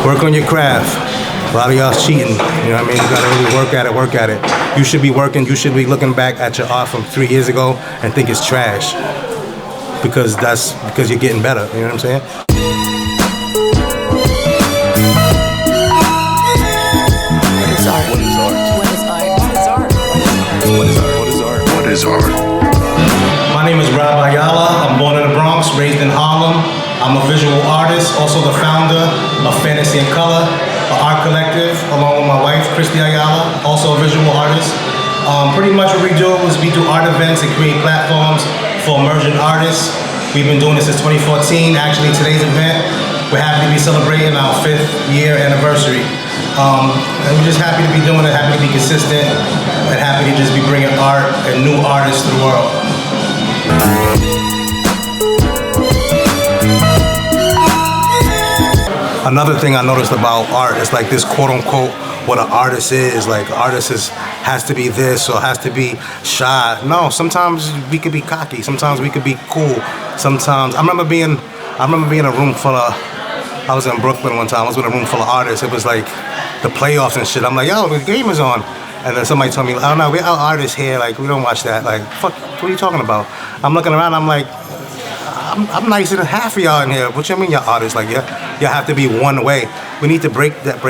Work on your craft. A lot of y'all cheating, you know what I mean? You gotta really work at it. You should be working, you should be looking back at your art from 3 years ago and think it's trash. Because you're getting better, you know what I'm saying? What is art? My name is Ayala. I'm born in the Bronx, raised in Harlem. I'm a visual artist, also the founder of Fantasy and Color, an art collective, along with my wife, Ayala, also a visual artist. Pretty much what we do is we do art events and create platforms for emerging artists. We've been doing this since 2014. Actually, today's event, we're happy to be celebrating our 5th year anniversary. And we're just happy to be doing it, happy to be consistent, and happy to just be bringing art and new artists to the world. Another thing I noticed about art is like this quote unquote what an artist is. Like artist has to be this or has to be shy. No, sometimes we could be cocky. Sometimes we could be cool. Sometimes I remember being in a room full of. I was in Brooklyn one time. I was in a room full of artists. It was like the playoffs and shit. I'm like, yo, the game is on. And then somebody told me, oh no, we're our artists here. Like we don't watch that. Like fuck, what are you talking about? I'm looking around. I'm like. I'm nicer than half of y'all in here. What you mean y'all artists? Like you have to be one way. We need to break that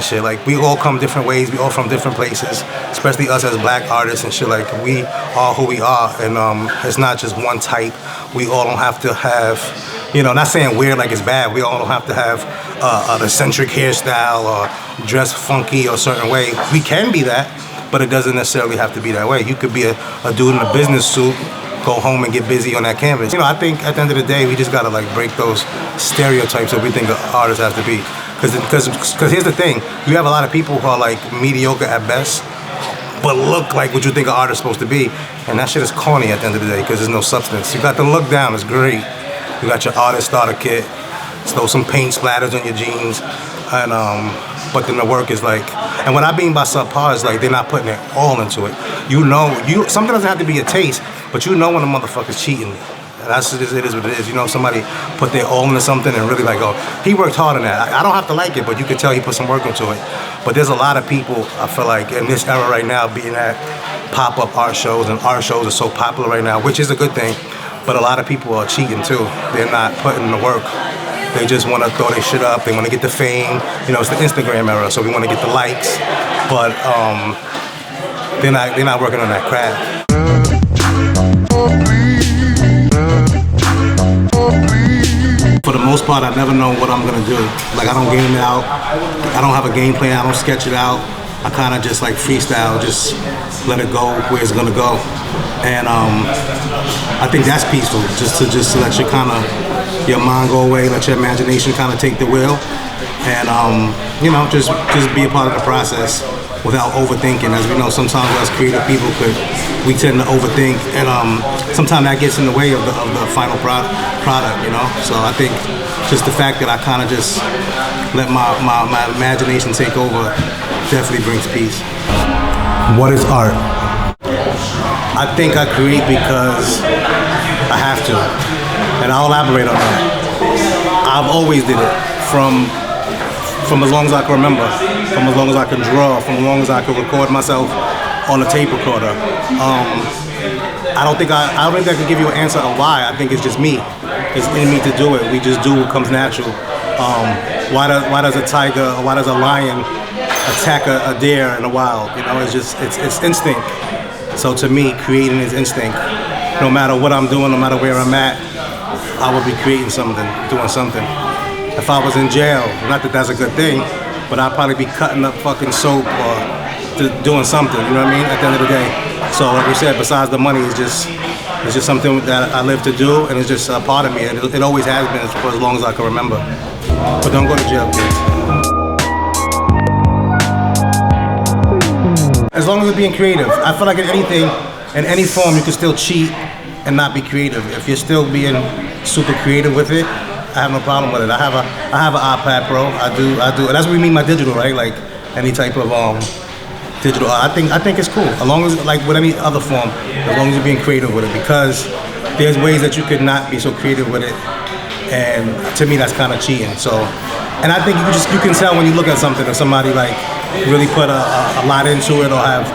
shit. Like we all come different ways. We all from different places, especially us as black artists and shit. Like we are who we are, and it's not just one type. We all don't have to have, not saying weird like it's bad. We all don't have to have an eccentric hairstyle or dress funky or a certain way. We can be that, but it doesn't necessarily have to be that way. You could be a dude in a business suit. Go home and get busy on that canvas. I think at the end of the day, we just gotta like break those stereotypes that we think an artist has to be. Because here's the thing, you have a lot of people who are like mediocre at best, but look like what you think an artist is supposed to be. And that shit is corny at the end of the day because there's no substance. You got the look down, it's great. You got your artist starter kit, throw some paint splatters on your jeans, and but then the work is like, and what I mean by subpar is like they're not putting it all into it. Something doesn't have to be a taste, but you know when a motherfucker's cheating. It is what it is. Somebody put their all into something and really like, oh, he worked hard on that. I don't have to like it, but you can tell he put some work into it. But there's a lot of people, I feel like, in this era right now, being at pop-up art shows, and art shows are so popular right now, which is a good thing, but a lot of people are cheating too. They're not putting in the work. They just want to throw their shit up. They want to get the fame. It's the Instagram era, so we want to get the likes, but they're not working on that craft. For the most part, I never know what I'm gonna do. Like I don't game it out. I don't have a game plan. I don't sketch it out. I kind of just like freestyle, just let it go where it's gonna go. And I think that's peaceful. Just to let your mind go away, let your imagination kind of take the wheel, and just be a part of the process without overthinking. As we know, sometimes as creative people we tend to overthink, and sometimes that gets in the way of the final product. So I think just the fact that I kind of just let my imagination take over definitely brings peace. What is art? I think I create because I have to, and I'll elaborate on that. I've always did it from as long as I can remember, from as long as I can draw, from as long as I can record myself on a tape recorder. I don't think I can give you an answer on why. I think it's just me. It's in me to do it. We just do what comes natural. Why does a tiger or why does a lion attack a deer in the wild? It's instinct. So to me, creating is instinct. No matter what I'm doing, no matter where I'm at, I will be creating something, doing something. If I was in jail, not that that's a good thing, but I'd probably be cutting up fucking soap or doing something, you know what I mean, at the end of the day. So like we said, besides the money, it's just something that I live to do, and it's just a part of me, and it always has been for as long as I can remember. But don't go to jail, kids. As long as it's being creative. I feel like in anything, in any form, you can still cheat and not be creative. If you're still being super creative with it, I have no problem with it. I have an iPad Pro. I do, and that's what we mean by digital, right? Like any type of digital art. I think it's cool. As long as, like with any other form, as long as you're being creative with it, because there's ways that you could not be so creative with it and to me that's kind of cheating. So, and I think you can tell when you look at something if somebody like really put a lot into it or have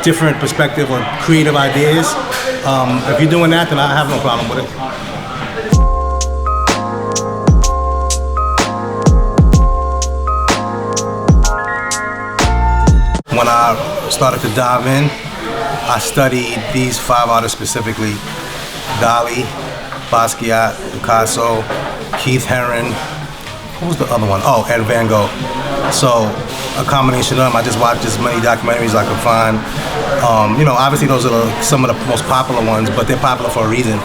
different perspective or creative ideas. If you're doing that, then I have no problem with it. When I started to dive in, I studied these 5 artists specifically: Dali, Basquiat, Picasso, Keith Haring. Who was the other one? Oh, and Van Gogh. So a combination of them. I just watched as many documentaries as I could find. You know, obviously those are some of the most popular ones, but they're popular for a reason.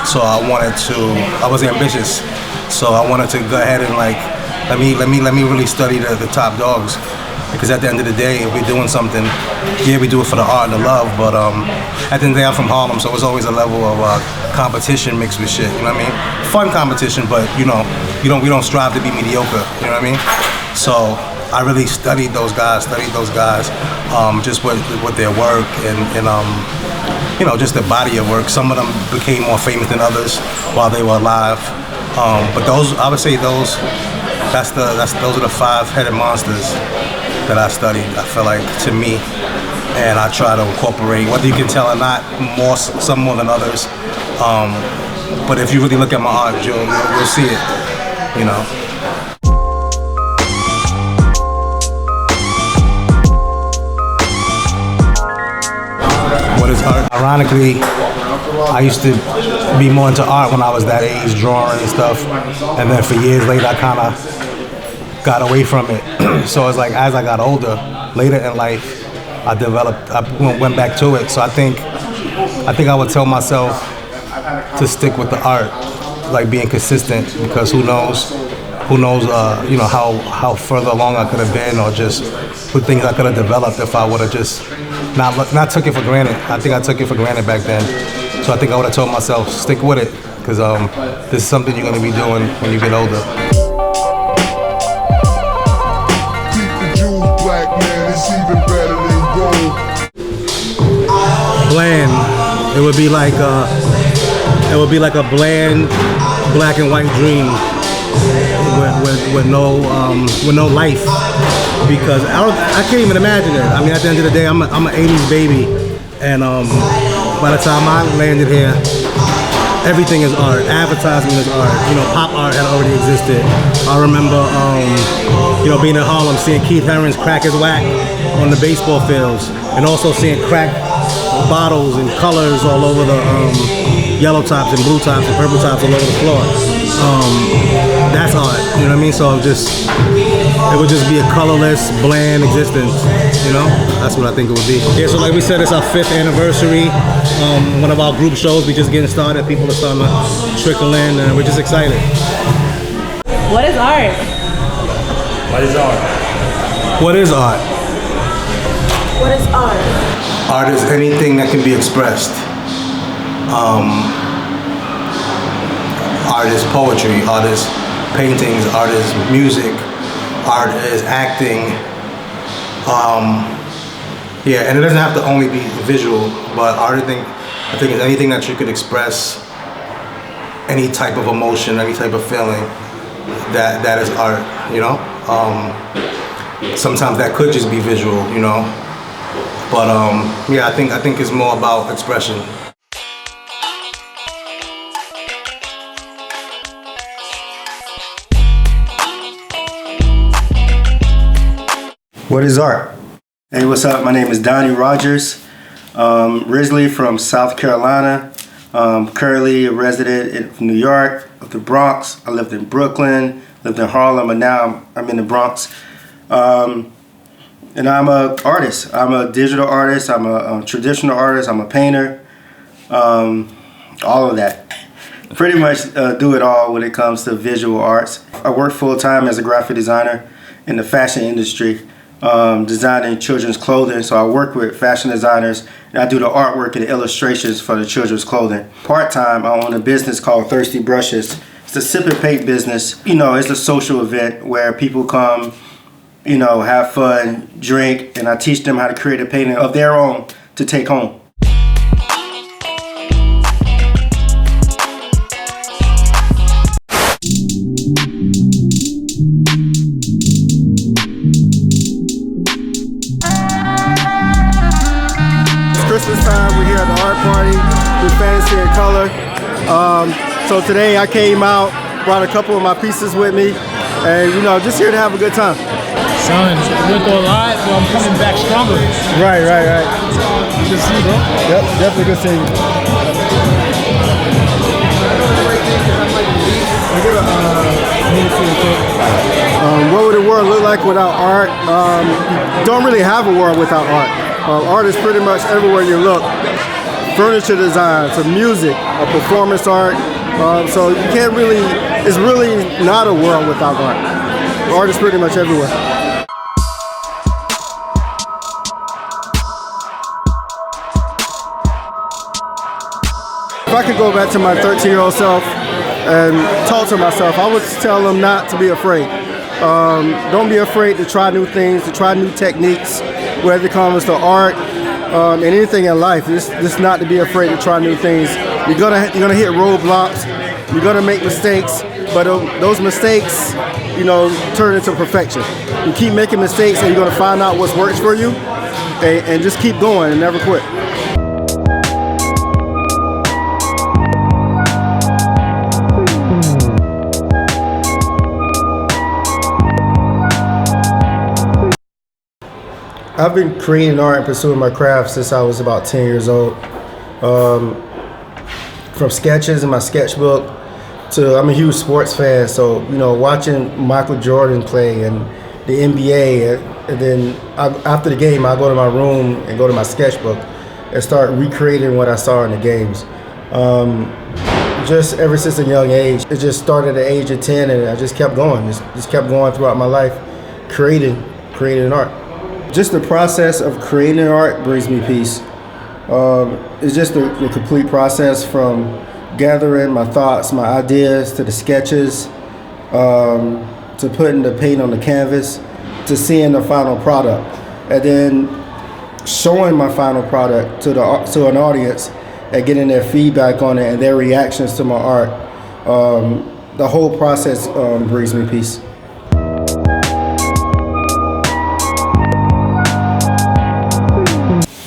So I was ambitious. So I wanted to go ahead and like, let me really study the top dogs. Because at the end of the day, if we're doing something, yeah, we do it for the art and the love, but at the end of the day, I'm from Harlem, so it's always a level of competition mixed with shit, you know what I mean? Fun competition, but you know, we don't strive to be mediocre, you know what I mean? So I really studied those guys, just with their work and you know, just the body of work. Some of them became more famous than others while they were alive, but those, I would say those are the 5-headed monsters that I studied, I feel like, to me, and I try to incorporate, whether you can tell or not, some more than others, but if you really look at my art, you'll see it, you know. What is art? Ironically, I used to be more into art when I was that age, drawing and stuff, and then for years later I kind of got away from it. So it's like as I got older, later in life, I went back to it. So I think I would tell myself to stick with the art, like being consistent, because who knows, you know, how further along I could have been, or just what things I could have developed if I would have just not took it for granted. I think I took it for granted back then. So I think I would have told myself, stick with it, because this is something you're going to be doing when you get older. Bland. It would be like a bland black and white dream with no life. Because I can't even imagine it. I mean, at the end of the day, I'm an '80s baby, and by the time I landed here, everything is art. Advertising is art. You know, pop art had already existed. I remember, you know, being in Harlem, seeing Keith Haring's Crack is Whack on the baseball fields, and also seeing crack bottles and colors all over the yellow tops and blue tops and purple tops all over the floor. That's art, you know what I mean? So it would just be a colorless, bland existence, you know? That's what I think it would be. Yeah, so like we said, it's our 5th anniversary. One of our group shows, we just getting started. People are starting to trickle in, and we're just excited. What is art? What is art? What is art? What is art? Art is anything that can be expressed. Art is poetry, art is paintings, art is music, art is acting. Yeah, and it doesn't have to only be visual, but art, I think is anything that you could express any type of emotion, any type of feeling. That is art, you know. Sometimes that could just be visual, you know. But yeah, I think it's more about expression. What is art? Hey, what's up? My name is Donnie Rogers. Originally from South Carolina. Currently a resident in New York, of the Bronx. I lived in Brooklyn, lived in Harlem, and now I'm in the Bronx. And I'm an artist. I'm a digital artist. I'm a traditional artist. I'm a painter. All of that. Pretty much do it all when it comes to visual arts. I work full-time as a graphic designer in the fashion industry, designing children's clothing. So I work with fashion designers, and I do the artwork and the illustrations for the children's clothing. Part-time, I own a business called Thirsty Brushes. It's a sip and paint business. You know, it's a social event where people come, you know, have fun, drink, and I teach them how to create a painting of their own to take home. accuracy and color. So today I came out, brought a couple of my pieces with me, and just here to have a good time. Son, went through a lot, but I'm coming back stronger. Right. Good to see you, bro. Yep, definitely good seeing you. What would the world look like without art? Don't really have a world without art. Art is pretty much everywhere you look. Furniture design, to music, performance art. So you can't really, it's really not a world without art. Art is pretty much everywhere. If I could go back to my 13-year-old self and talk to myself, I would tell them not to be afraid. Don't be afraid to try new things, to try new techniques, whether it comes to art and anything in life. Just not to be afraid to try new things. You're gonna hit roadblocks. You're gonna make mistakes, but those mistakes, turn into perfection. You keep making mistakes, and you're gonna find out what works for you, and just keep going and never quit. I've been creating art and pursuing my craft since I was about 10 years old. From sketches in my sketchbook to, I'm a huge sports fan, so watching Michael Jordan play and the NBA, and then after the game I go to my room and go to my sketchbook and start recreating what I saw in the games. Just ever since a young age, it just started at the age of 10, and I just kept going, just kept going throughout my life, creating art. Just the process of creating art brings me peace. It's just the complete process from gathering my thoughts, my ideas, to the sketches, to putting the paint on the canvas, to seeing the final product, and then showing my final product to an audience and getting their feedback on it and their reactions to my art. The whole process brings me peace.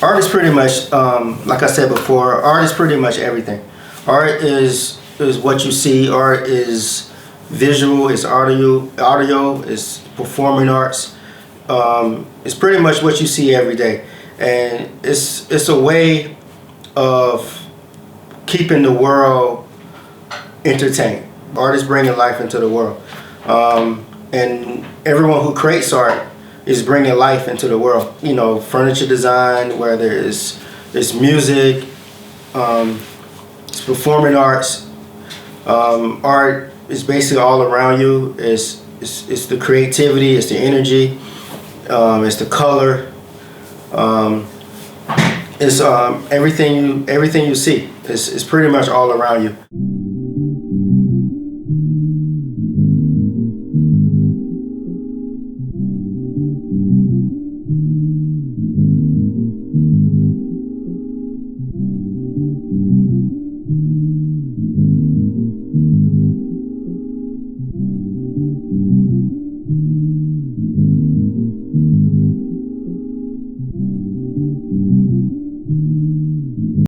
Art is pretty much, like I said before, art is pretty much everything. Art is what you see. Art is visual, it's audio, it's performing arts. It's pretty much what you see every day. And it's a way of keeping the world entertained. Art is bringing life into the world. And everyone who creates art is bringing life into the world. Furniture design, whether it's music, it's performing arts. Art is basically all around you. It's the creativity, it's the energy, it's the color, it's everything you see. It's pretty much all around you.